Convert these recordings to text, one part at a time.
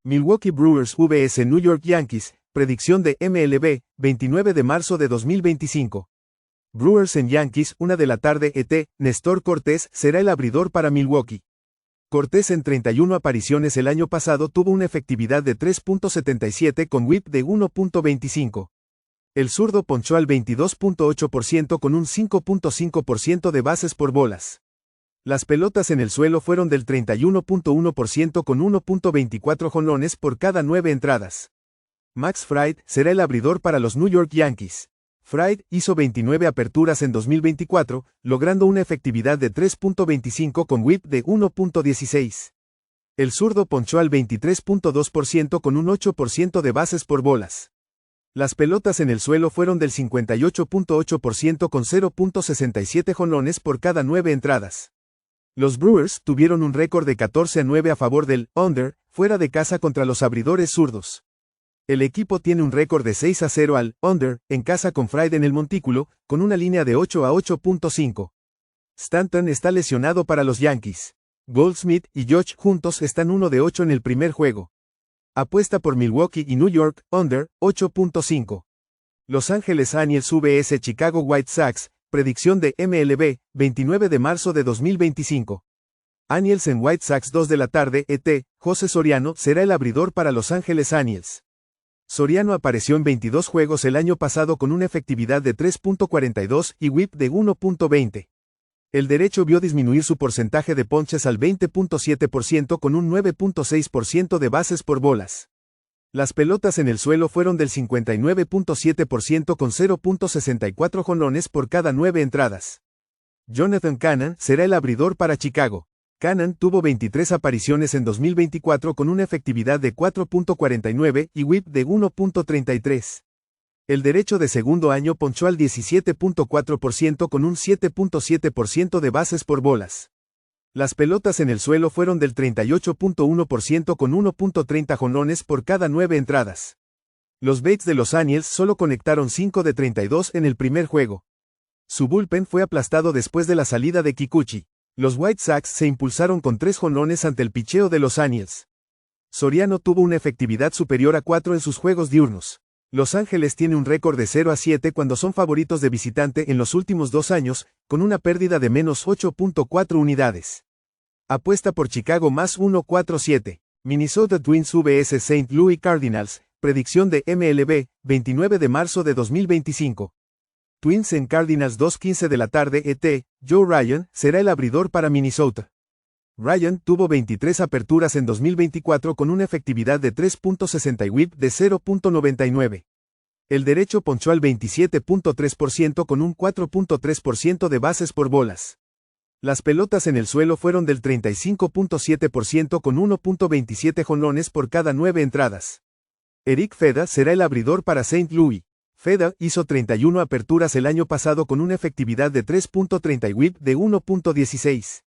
Milwaukee Brewers vs New York Yankees, predicción de MLB, 29 de marzo de 2025. Brewers en Yankees, 1 de la tarde ET, Néstor Cortés será el abridor para Milwaukee. Cortés en 31 apariciones el año pasado tuvo una efectividad de 3.77 con whip de 1.25. El zurdo ponchó al 22.8% con un 5.5% de bases por bolas. Las pelotas en el suelo fueron del 31.1% con 1.24 jonrones por cada 9 entradas. Max Fried será el abridor para los New York Yankees. Fried hizo 29 aperturas en 2024, logrando una efectividad de 3.25 con whip de 1.16. El zurdo ponchó al 23.2% con un 8% de bases por bolas. Las pelotas en el suelo fueron del 58.8% con 0.67 jonrones por cada 9 entradas. Los Brewers tuvieron un récord de 14-9 a favor del under, fuera de casa contra los abridores zurdos. El equipo tiene un récord de 6-0 al under, en casa con Fried en el montículo, con una línea de 8 a 8.5. Stanton está lesionado para los Yankees. Goldsmith y Josh juntos están 1 de 8 en el primer juego. Apuesta por Milwaukee y New York, under, 8.5. Los Ángeles Angels vs Chicago White Sox, predicción de MLB, 29 de marzo de 2025. Angels en White Sox 2 de la tarde ET, José Soriano será el abridor para Los Ángeles Angels. Soriano apareció en 22 juegos el año pasado con una efectividad de 3.42 y whip de 1.20. El derecho vio disminuir su porcentaje de ponches al 20.7% con un 9.6% de bases por bolas. Las pelotas en el suelo fueron del 59.7% con 0.64 jonrones por cada 9 entradas. Jonathan Cannon será el abridor para Chicago. Cannon tuvo 23 apariciones en 2024 con una efectividad de 4.49 y whip de 1.33. El derecho de segundo año ponchó al 17.4% con un 7.7% de bases por bolas. Las pelotas en el suelo fueron del 38.1% con 1.30 jonrones por cada 9 entradas. Los Bates de los Angels solo conectaron 5 de 32 en el primer juego. Su bullpen fue aplastado después de la salida de Kikuchi. Los White Sox se impulsaron con 3 jonrones ante el picheo de los Angels. Soriano tuvo una efectividad superior a 4 en sus juegos diurnos. Los Ángeles tiene un récord de 0-7 cuando son favoritos de visitante en los últimos 2 años, con una pérdida de menos 8.4 unidades. Apuesta por Chicago más 1.47. Minnesota Twins vs St. Louis Cardinals, predicción de MLB, 29 de marzo de 2025. Twins en Cardinals 2:15 de la tarde ET, Joe Ryan será el abridor para Minnesota. Ryan tuvo 23 aperturas en 2024 con una efectividad de 3.60 y whip de 0.99. El derecho ponchó al 27.3% con un 4.3% de bases por bolas. Las pelotas en el suelo fueron del 35.7% con 1.27 jonrones por cada 9 entradas. Eric Feda será el abridor para St. Louis. Feda hizo 31 aperturas el año pasado con una efectividad de 3.30 y whip de 1.16.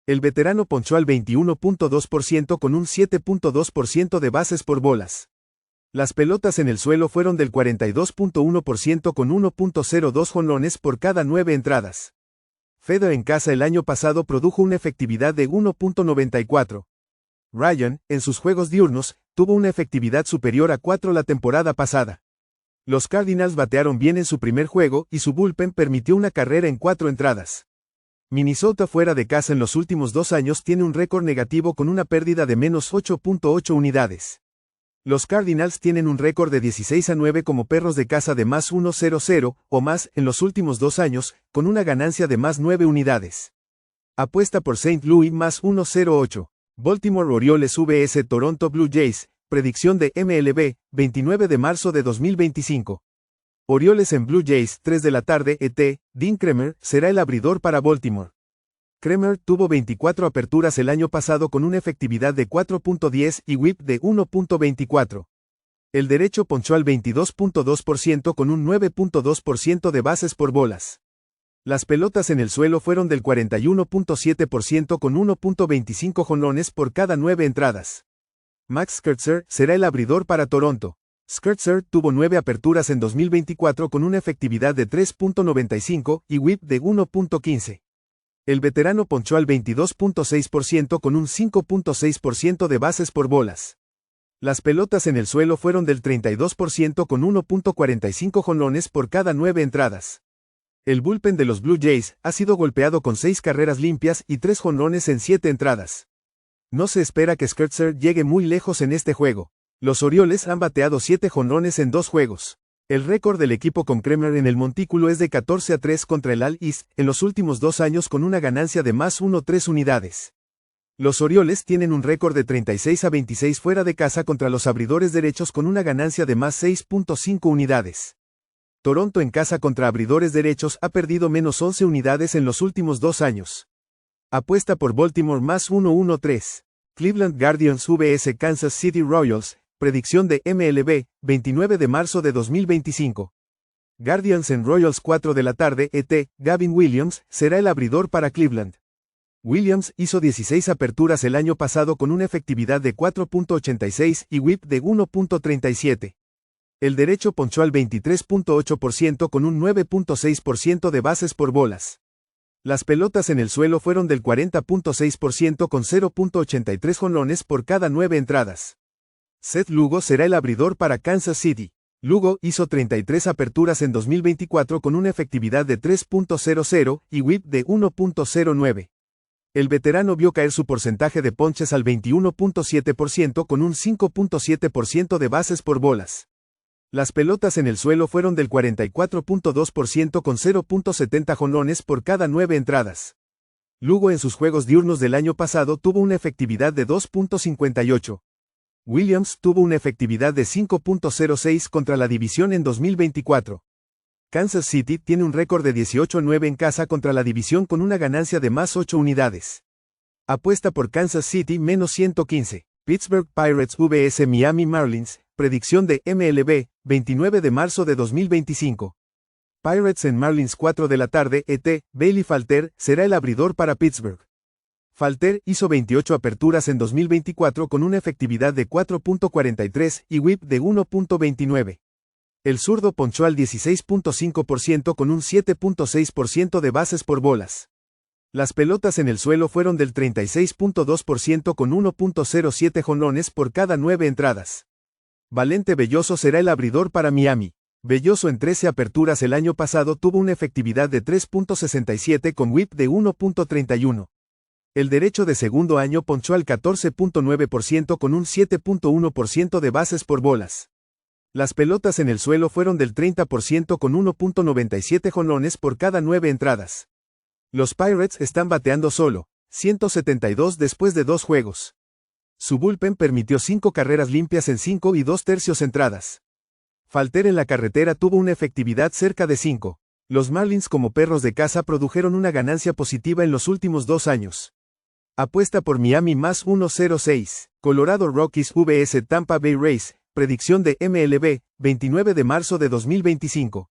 El veterano ponchó al 21.2% con un 7.2% de bases por bolas. Las pelotas en el suelo fueron del 42.1% con 1.02 jonrones por cada 9 entradas. Feda en casa el año pasado produjo una efectividad de 1.94. Ryan, en sus juegos diurnos, tuvo una efectividad superior a 4 la temporada pasada. Los Cardinals batearon bien en su primer juego y su bullpen permitió una carrera en 4 entradas. Minnesota fuera de casa en los últimos 2 años tiene un récord negativo con una pérdida de menos 8.8 unidades. Los Cardinals tienen un récord de 16-9 como perros de casa de más 1.00 o más en los últimos 2 años, con una ganancia de más 9 unidades. Apuesta por St. Louis más 1.08. Baltimore Orioles vs Toronto Blue Jays, predicción de MLB, 29 de marzo de 2025. Orioles en Blue Jays 3 de la tarde ET, Dean Kremer será el abridor para Baltimore. Kremer tuvo 24 aperturas el año pasado con una efectividad de 4.10 y whip de 1.24. El derecho ponchó al 22.2% con un 9.2% de bases por bolas. Las pelotas en el suelo fueron del 41.7% con 1.25 jonrones por cada 9 entradas. Max Scherzer será el abridor para Toronto. Scherzer tuvo 9 aperturas en 2024 con una efectividad de 3.95 y whip de 1.15. El veterano ponchó al 22.6% con un 5.6% de bases por bolas. Las pelotas en el suelo fueron del 32% con 1.45 jonrones por cada 9 entradas. El bullpen de los Blue Jays ha sido golpeado con 6 carreras limpias y 3 jonrones en 7 entradas. No se espera que Scherzer llegue muy lejos en este juego. Los Orioles han bateado 7 jonrones en 2 juegos. El récord del equipo con Kremer en el montículo es de 14-3 contra el All East en los últimos 2 años con una ganancia de más 1.3 unidades. Los Orioles tienen un récord de 36-26 fuera de casa contra los abridores derechos con una ganancia de más 6.5 unidades. Toronto en casa contra abridores derechos ha perdido menos 11 unidades en los últimos 2 años. Apuesta por Baltimore más 1-1-3. Cleveland Guardians vs Kansas City Royals, predicción de MLB, 29 de marzo de 2025. Guardians en Royals 4 de la tarde ET, Gavin Williams, será el abridor para Cleveland. Williams hizo 16 aperturas el año pasado con una efectividad de 4.86 y whip de 1.37. El derecho ponchó al 23.8% con un 9.6% de bases por bolas. Las pelotas en el suelo fueron del 40.6% con 0.83 jonrones por cada 9 entradas. Seth Lugo será el abridor para Kansas City. Lugo hizo 33 aperturas en 2024 con una efectividad de 3.00 y whip de 1.09. El veterano vio caer su porcentaje de ponches al 21.7% con un 5.7% de bases por bolas. Las pelotas en el suelo fueron del 44.2% con 0.70 jonrones por cada 9 entradas. Lugo en sus juegos diurnos del año pasado tuvo una efectividad de 2.58. Williams tuvo una efectividad de 5.06 contra la división en 2024. Kansas City tiene un récord de 18-9 en casa contra la división con una ganancia de más 8 unidades. Apuesta por Kansas City menos 115. Pittsburgh Pirates vs Miami Marlins, predicción de MLB, 29 de marzo de 2025. Pirates en Marlins 4 de la tarde ET, Bailey Falter, será el abridor para Pittsburgh. Falter hizo 28 aperturas en 2024 con una efectividad de 4.43 y whip de 1.29. El zurdo ponchó al 16.5% con un 7.6% de bases por bolas. Las pelotas en el suelo fueron del 36.2% con 1.07 jonrones por cada 9 entradas. Valente Belloso será el abridor para Miami. Belloso en 13 aperturas el año pasado tuvo una efectividad de 3.67 con whip de 1.31. El derecho de segundo año ponchó al 14.9% con un 7.1% de bases por bolas. Las pelotas en el suelo fueron del 30% con 1.97 jonrones por cada 9 entradas. Los Pirates están bateando solo, 172 después de 2 juegos. Su bullpen permitió 5 carreras limpias en 5 y 2/3 entradas. Falter en la carretera tuvo una efectividad cerca de 5. Los Marlins como perros de casa produjeron una ganancia positiva en los últimos 2 años. Apuesta por Miami más 1.06. Colorado Rockies vs Tampa Bay Rays, predicción de MLB, 29 de marzo de 2025.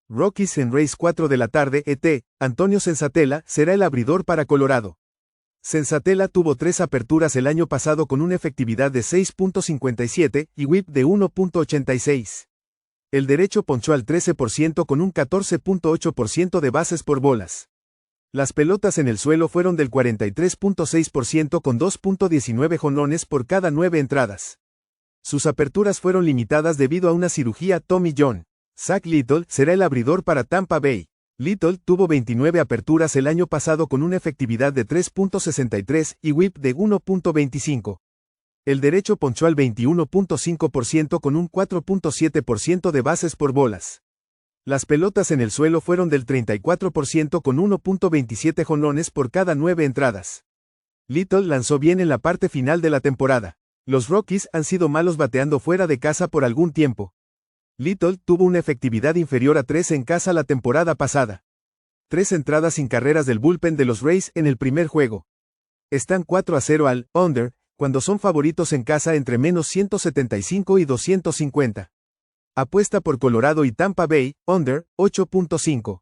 Rockies en Rays 4 de la tarde ET, Antonio Senzatela, será el abridor para Colorado. Senzatela tuvo 3 aperturas el año pasado con una efectividad de 6.57 y whip de 1.86. El derecho ponchó al 13% con un 14.8% de bases por bolas. Las pelotas en el suelo fueron del 43.6% con 2.19 jonrones por cada 9 entradas. Sus aperturas fueron limitadas debido a una cirugía Tommy John. Zach Little será el abridor para Tampa Bay. Little tuvo 29 aperturas el año pasado con una efectividad de 3.63 y whip de 1.25. El derecho ponchó al 21.5% con un 4.7% de bases por bolas. Las pelotas en el suelo fueron del 34% con 1.27 jonrones por cada 9 entradas. Little lanzó bien en la parte final de la temporada. Los Rockies han sido malos bateando fuera de casa por algún tiempo. Little tuvo una efectividad inferior a 3 en casa la temporada pasada. 3 entradas sin carreras del bullpen de los Rays en el primer juego. Están 4-0 al under, cuando son favoritos en casa entre menos 175 y 250. Apuesta por Colorado y Tampa Bay, under, 8.5.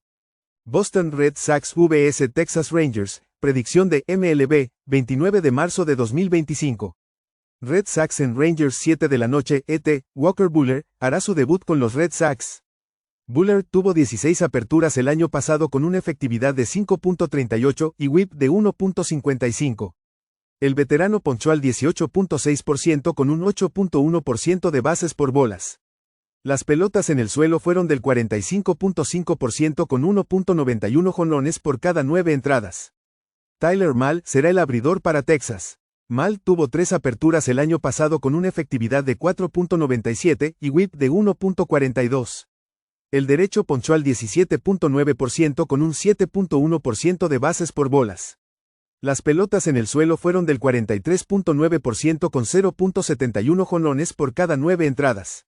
Boston Red Sox vs Texas Rangers, predicción de MLB, 29 de marzo de 2025. Red Sox en Rangers 7 de la noche ET, Walker Buehler, hará su debut con los Red Sox. Buehler tuvo 16 aperturas el año pasado con una efectividad de 5.38 y whip de 1.55. El veterano ponchó al 18.6% con un 8.1% de bases por bolas. Las pelotas en el suelo fueron del 45.5% con 1.91 jonrones por cada 9 entradas. Tyler Mahle será el abridor para Texas. Mahle tuvo 3 aperturas el año pasado con una efectividad de 4.97 y whip de 1.42. El derecho ponchó al 17.9% con un 7.1% de bases por bolas. Las pelotas en el suelo fueron del 43.9% con 0.71 jonrones por cada 9 entradas.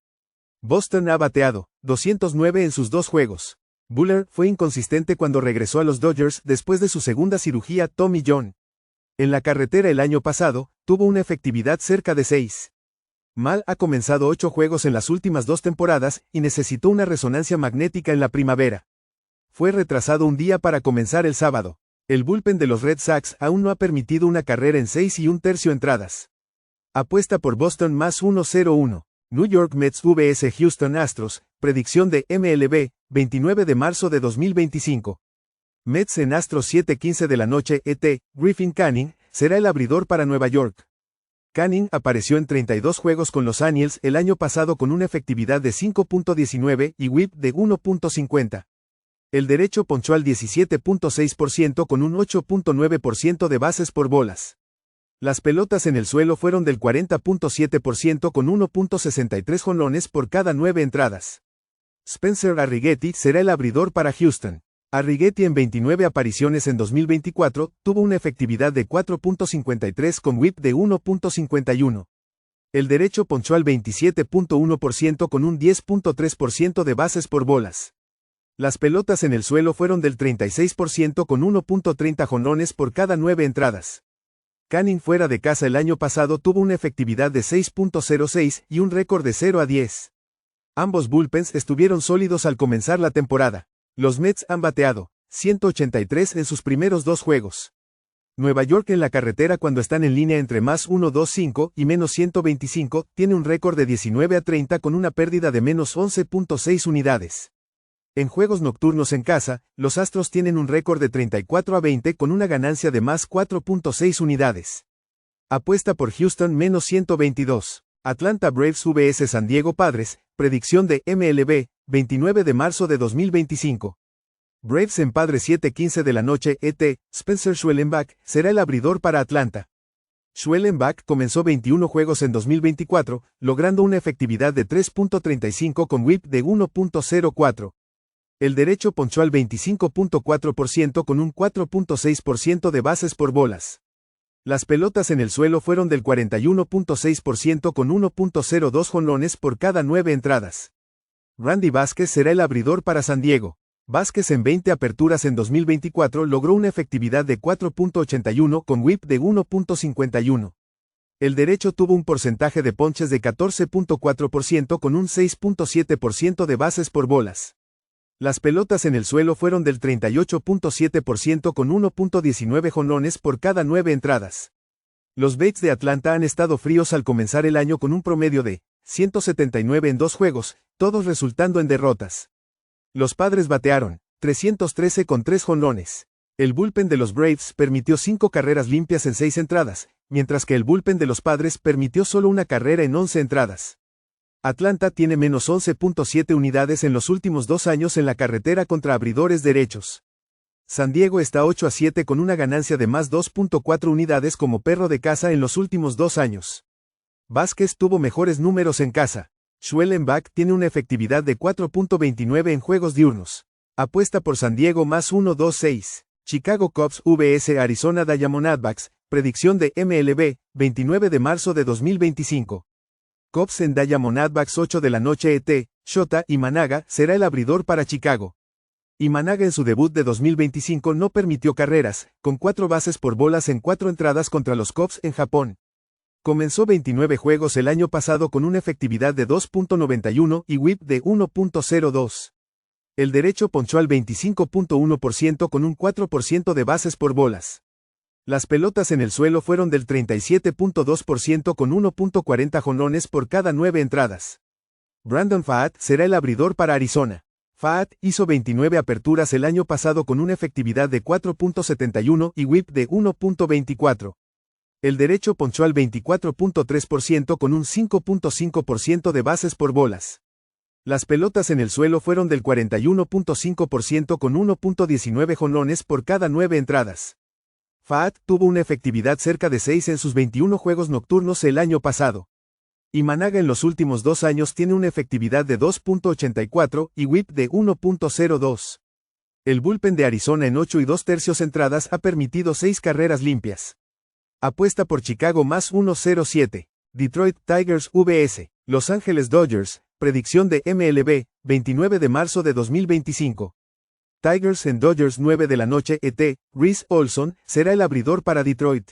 Boston ha bateado 209 en sus 2 juegos. Buehler fue inconsistente cuando regresó a los Dodgers después de su segunda cirugía Tommy John. En la carretera el año pasado, tuvo una efectividad cerca de 6. Mahle ha comenzado 8 juegos en las últimas 2 temporadas y necesitó una resonancia magnética en la primavera. Fue retrasado un día para comenzar el sábado. El bullpen de los Red Sox aún no ha permitido una carrera en 6 1/3 entradas. Apuesta por Boston más 1.01. New York Mets vs Houston Astros, predicción de MLB, 29 de marzo de 2025. Mets en Astros 7:15 de la noche ET, Griffin Canning, será el abridor para Nueva York. Canning apareció en 32 juegos con los Angels el año pasado con una efectividad de 5.19 y whip de 1.50. El derecho ponchó al 17.6% con un 8.9% de bases por bolas. Las pelotas en el suelo fueron del 40.7% con 1.63 jonrones por cada 9 entradas. Spencer Arrighetti será el abridor para Houston. Arrighetti en 29 apariciones en 2024, tuvo una efectividad de 4.53 con whip de 1.51. El derecho ponchó al 27.1% con un 10.3% de bases por bolas. Las pelotas en el suelo fueron del 36% con 1.30 jonrones por cada 9 entradas. Canning fuera de casa el año pasado tuvo una efectividad de 6.06 y un récord de 0-10. Ambos bullpens estuvieron sólidos al comenzar la temporada. Los Mets han bateado 183 en sus primeros 2 juegos. Nueva York en la carretera cuando están en línea entre más 1.25 y menos 125, tiene un récord de 19-30 con una pérdida de menos 11.6 unidades. En juegos nocturnos en casa, los Astros tienen un récord de 34-20 con una ganancia de más 4.6 unidades. Apuesta por Houston menos 122. Atlanta Braves vs San Diego Padres, predicción de MLB, 29 de marzo de 2025. Braves en Padres 7:15 de la noche ET, Spencer Schwellenbach será el abridor para Atlanta. Schwellenbach comenzó 21 juegos en 2024, logrando una efectividad de 3.35 con whip de 1.04. El derecho ponchó al 25.4% con un 4.6% de bases por bolas. Las pelotas en el suelo fueron del 41.6% con 1.02 jonrones por cada 9 entradas. Randy Vázquez será el abridor para San Diego. Vázquez en 20 aperturas en 2024 logró una efectividad de 4.81 con whip de 1.51. El derecho tuvo un porcentaje de ponches de 14.4% con un 6.7% de bases por bolas. Las pelotas en el suelo fueron del 38.7% con 1.19 jonrones por cada 9 entradas. Los Bates de Atlanta han estado fríos al comenzar el año con un promedio de 179 en 2 juegos, todos resultando en derrotas. Los Padres batearon 313 con 3 jonrones. El bullpen de los Braves permitió 5 carreras limpias en 6 entradas, mientras que el bullpen de los Padres permitió solo una carrera en 11 entradas. Atlanta tiene menos 11.7 unidades en los últimos 2 años en la carretera contra abridores derechos. San Diego está 8-7 con una ganancia de más 2.4 unidades como perro de casa en los últimos 2 años. Vázquez tuvo mejores números en casa. Schwellenbach tiene una efectividad de 4.29 en juegos diurnos. Apuesta por San Diego más 1.26. Chicago Cubs vs Arizona Diamondbacks, predicción de MLB, 29 de marzo de 2025. Cubs en Diamondbacks 8 de la noche ET, Shota Imanaga será el abridor para Chicago. Imanaga en su debut de 2025 no permitió carreras, con 4 bases por bolas en 4 entradas contra los Cubs en Japón. Comenzó 29 juegos el año pasado con una efectividad de 2.91 y whip de 1.02. El derecho ponchó al 25.1% con un 4% de bases por bolas. Las pelotas en el suelo fueron del 37.2% con 1.40 jonrones por cada 9 entradas. Brandon Pfaadt será el abridor para Arizona. Pfaadt hizo 29 aperturas el año pasado con una efectividad de 4.71 y whip de 1.24. El derecho ponchó al 24.3% con un 5.5% de bases por bolas. Las pelotas en el suelo fueron del 41.5% con 1.19 jonrones por cada 9 entradas. Fahad tuvo una efectividad cerca de 6 en sus 21 juegos nocturnos el año pasado. Imanaga en los últimos 2 años tiene una efectividad de 2.84 y whip de 1.02. El bullpen de Arizona en 8 2/3 entradas ha permitido 6 carreras limpias. Apuesta por Chicago más 1.07. Detroit Tigers vs. Los Ángeles Dodgers, predicción de MLB, 29 de marzo de 2025. Tigers en Dodgers 9 de la noche ET, Reese Olson, será el abridor para Detroit.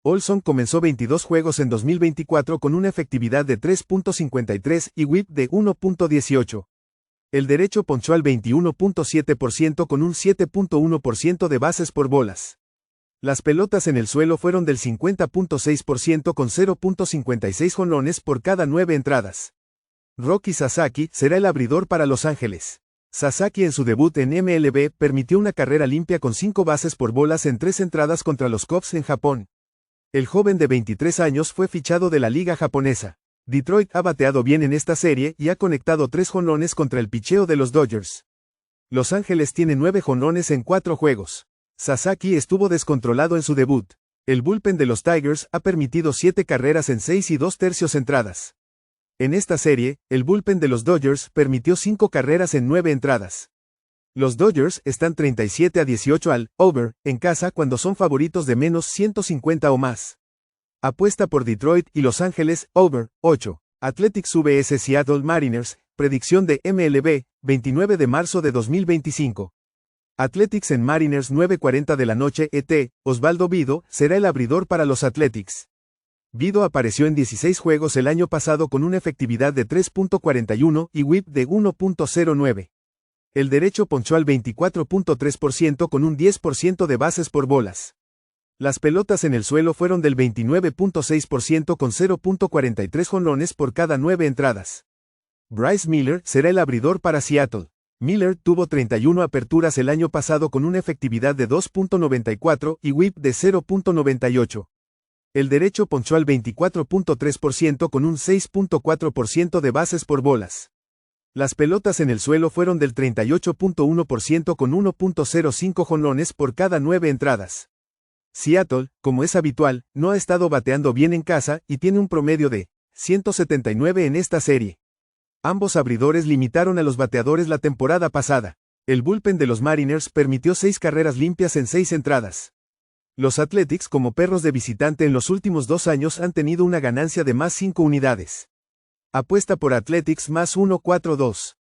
Olson comenzó 22 juegos en 2024 con una efectividad de 3.53 y whip de 1.18. El derecho ponchó al 21.7% con un 7.1% de bases por bolas. Las pelotas en el suelo fueron del 50.6% con 0.56 jonrones por cada 9 entradas. Roki Sasaki será el abridor para Los Ángeles. Sasaki en su debut en MLB permitió una carrera limpia con 5 bases por bolas en 3 entradas contra los Cubs en Japón. El joven de 23 años fue fichado de la liga japonesa. Detroit ha bateado bien en esta serie y ha conectado 3 jonrones contra el picheo de los Dodgers. Los Ángeles tiene 9 jonrones en 4 juegos. Sasaki estuvo descontrolado en su debut. El bullpen de los Tigers ha permitido 7 carreras en 6 2/3 entradas. En esta serie, el bullpen de los Dodgers permitió 5 carreras en 9 entradas. Los Dodgers están 37-18 al over en casa cuando son favoritos de menos 150 o más. Apuesta por Detroit y Los Ángeles over 8. Athletics vs Seattle Mariners, predicción de MLB, 29 de marzo de 2025. Athletics en Mariners 9:40 de la noche ET, Osvaldo Bido será el abridor para los Athletics. Bido apareció en 16 juegos el año pasado con una efectividad de 3.41 y whip de 1.09. El derecho ponchó al 24.3% con un 10% de bases por bolas. Las pelotas en el suelo fueron del 29.6% con 0.43 jonrones por cada 9 entradas. Bryce Miller será el abridor para Seattle. Miller tuvo 31 aperturas el año pasado con una efectividad de 2.94 y whip de 0.98. El derecho ponchó al 24.3% con un 6.4% de bases por bolas. Las pelotas en el suelo fueron del 38.1% con 1.05 jonrones por cada 9 entradas. Seattle, como es habitual, no ha estado bateando bien en casa y tiene un promedio de 179 en esta serie. Ambos abridores limitaron a los bateadores la temporada pasada. El bullpen de los Mariners permitió 6 carreras limpias en 6 entradas. Los Athletics como perros de visitante en los últimos 2 años han tenido una ganancia de más 5 unidades. Apuesta por Athletics más 1.42.